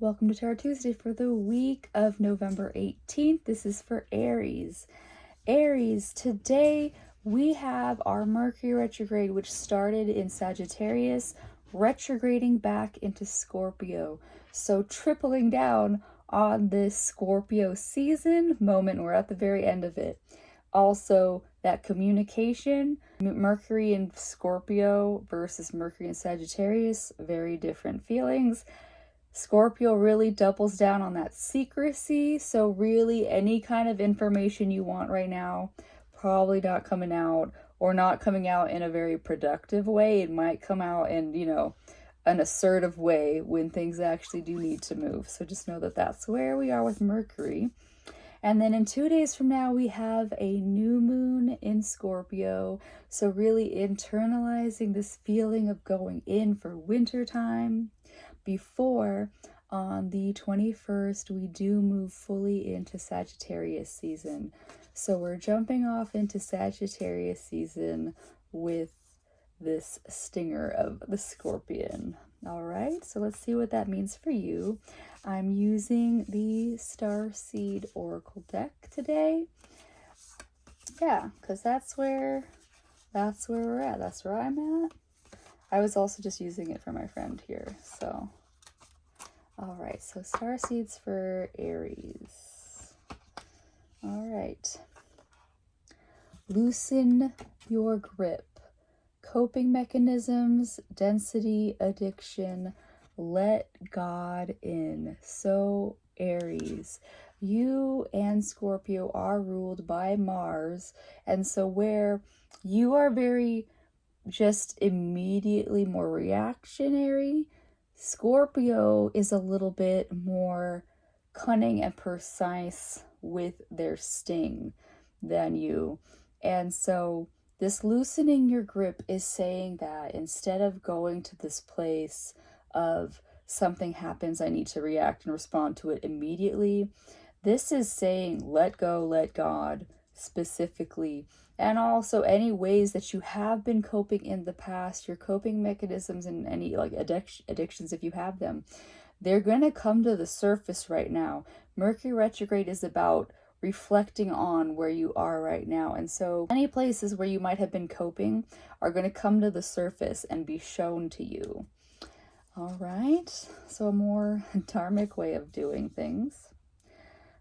Welcome to Tarot Tuesday for the week of November 18th. This is for Aries. Aries, today we have our Mercury retrograde, which started in Sagittarius, retrograding back into Scorpio. So tripling down on this Scorpio season moment. We're at the very end of it. Also, that communication, Mercury in Scorpio versus Mercury in Sagittarius, very different feelings. Scorpio really doubles down on that secrecy, so really any kind of information you want right now, probably not coming out, or not coming out in a very productive way. It might come out in, an assertive way when things actually do need to move. So just know that that's where we are with Mercury. And then in 2 days from now, we have a new moon in Scorpio. So really internalizing this feeling of going in for winter time. Before, on the 21st, we do move fully into Sagittarius season. So we're jumping off into Sagittarius season with this stinger of the Scorpion. All right, so let's see what that means for you. I'm using the Starseed Oracle deck today. Yeah, because that's where we're at. That's where I'm at. I was also just using it for my friend here, so. All right, so Starseeds for Aries. All right. Loosen your grip. Coping mechanisms, density, addiction, let God in. So Aries, you and Scorpio are ruled by Mars, and so where you are very just immediately more reactionary, Scorpio is a little bit more cunning and precise with their sting than you. And so this loosening your grip is saying that instead of going to this place of something happens, I need to react and respond to it immediately, this is saying let go, let God specifically. And also any ways that you have been coping in the past, your coping mechanisms and any like addictions, if you have them, they're going to come to the surface right now. Mercury retrograde is about reflecting on where you are right now. And so any places where you might have been coping are going to come to the surface and be shown to you. All right, so a more dharmic way of doing things.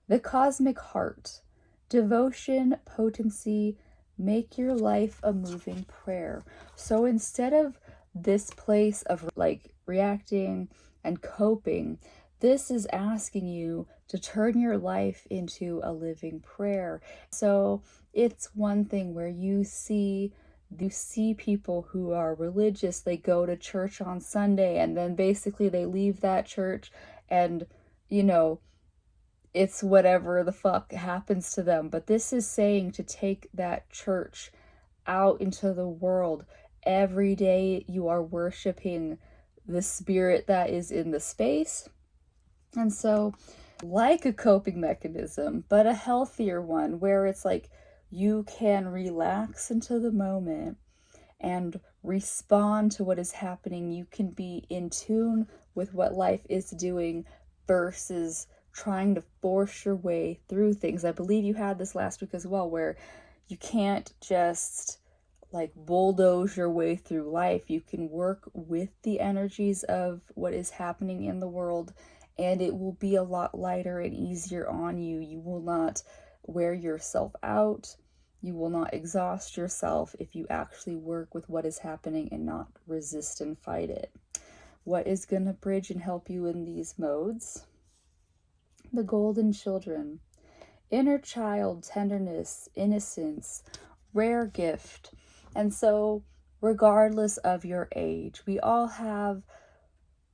The cosmic heart, devotion, potency, make your life a moving prayer. So instead of this place of like reacting and coping, this is asking you to turn your life into a living prayer. So it's one thing where you see people who are religious, they go to church on Sunday and then basically they leave that church and, it's whatever the fuck happens to them. But this is saying to take that church out into the world. Every day you are worshiping the spirit that is in the space. And so, like a coping mechanism, but a healthier one where it's like you can relax into the moment and respond to what is happening. You can be in tune with what life is doing versus trying to force your way through things. I believe you had this last week as well, where you can't just like bulldoze your way through life. You can work with the energies of what is happening in the world, and it will be a lot lighter and easier on you. You will not wear yourself out. You will not exhaust yourself if you actually work with what is happening and not resist and fight it. What is going to bridge and help you in these modes? The golden children, inner child, tenderness, innocence, rare gift. And so regardless of your age, we all have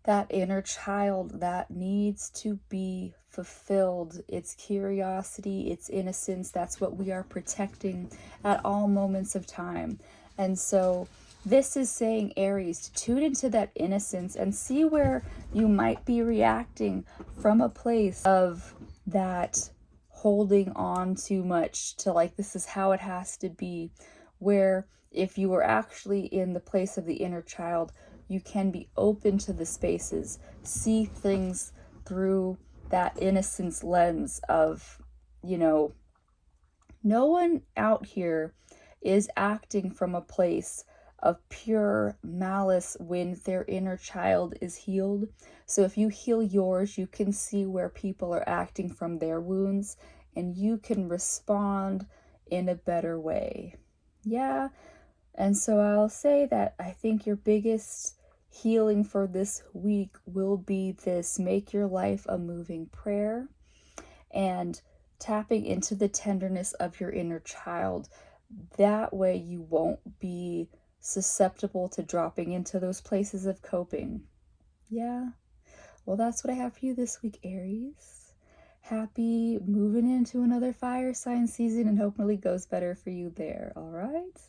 that inner child that needs to be fulfilled. It's curiosity, it's innocence. That's what we are protecting at all moments of time. And so this is saying, Aries, to tune into that innocence and see where you might be reacting from a place of that holding on too much to like, this is how it has to be. Where if you were actually in the place of the inner child, you can be open to the spaces, see things through that innocence lens of, you know, no one out here is acting from a place of pure malice when their inner child is healed. So if you heal yours, you can see where people are acting from their wounds and you can respond in a better way. Yeah. And so I'll say that I think your biggest healing for this week will be this: make your life a moving prayer and tapping into the tenderness of your inner child. That way you won't be susceptible to dropping into those places of coping. Yeah. Well, that's what I have for you this week, Aries. Happy moving into another fire sign season, and hopefully goes better for you there. All right.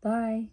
Bye.